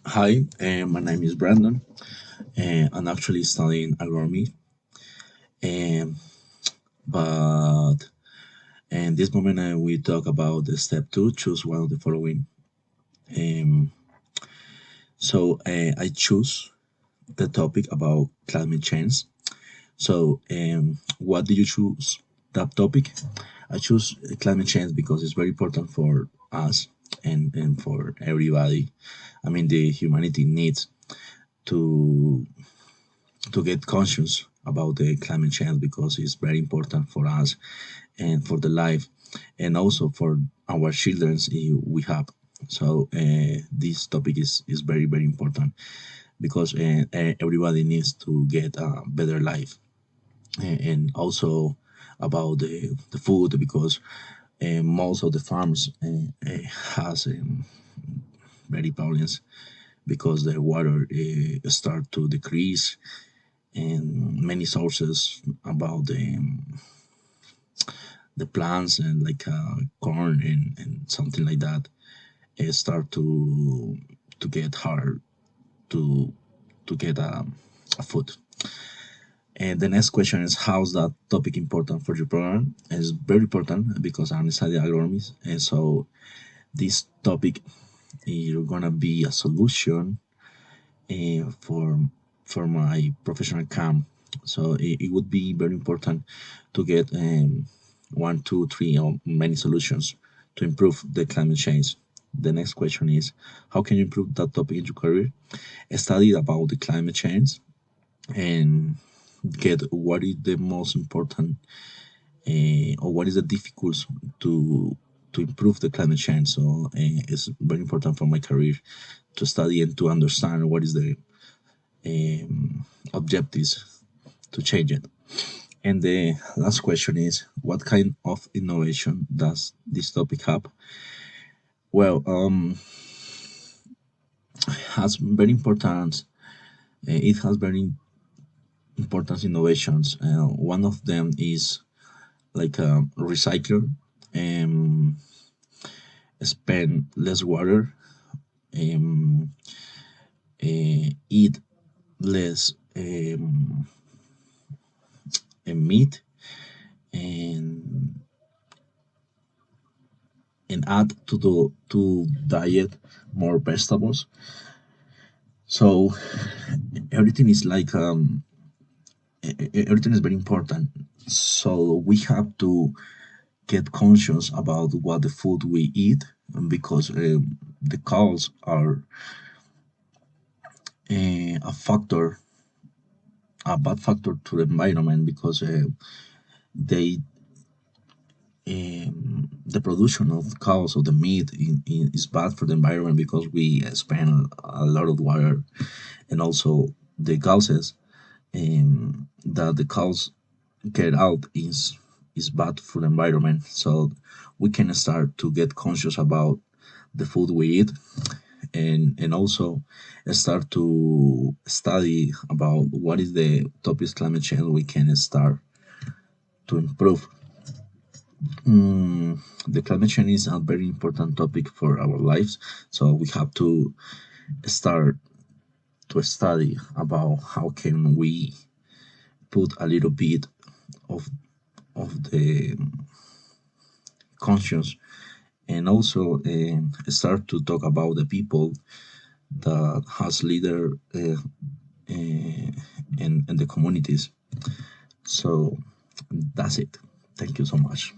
Hi, my name is Brandon, and I'm actually studying agronomy. Um, but in this moment, we talk about the step two: choose one of the following. Um, I choose the topic about climate change. What did you choose that topic? I choose climate change because it's very important for us and for everybody. I mean, the humanity needs to get conscious about the climate change because it's very important for us and for the life and also for our children we have. This topic is very important because everybody needs to get a better life and also about the food because most of the farms has very problems because the water start to decrease and many sources about the plants and like corn and something like that start to get hard to get a food. And the next question is how's that topic important for your program? It's very important because I'm studying agronomy, and so this topic is gonna be a solution for my professional camp. So it would be very important to get one, two, three, or many solutions to improve the climate change. The next question is how can you improve that topic in your career? Study about the climate change and get what is the most important or what is the difficult to improve the climate change. It's very important for my career to study and to understand what is the objectives to change it. And the last question is, what kind of innovation does this topic have? Well, has very important. It has very important innovations. One of them is like a recycler, um, spend less water, um, eat less meat, and add to the diet more vegetables. So everything is like everything is very important. So we have to get conscious about what the food we eat because the cows are a factor, a bad factor to the environment because they the production of cows or the meat is bad for the environment because we spend a lot of water and also the gases that the cows get out is bad for the environment. So we can start to get conscious about the food we eat and also start to study about what is the topics climate change we can start to improve. The climate change is a very important topic for our lives, so we have to start to study about how can we put a little bit of the conscience and also start to talk about the people that has leader in the communities. So that's it. Thank you so much.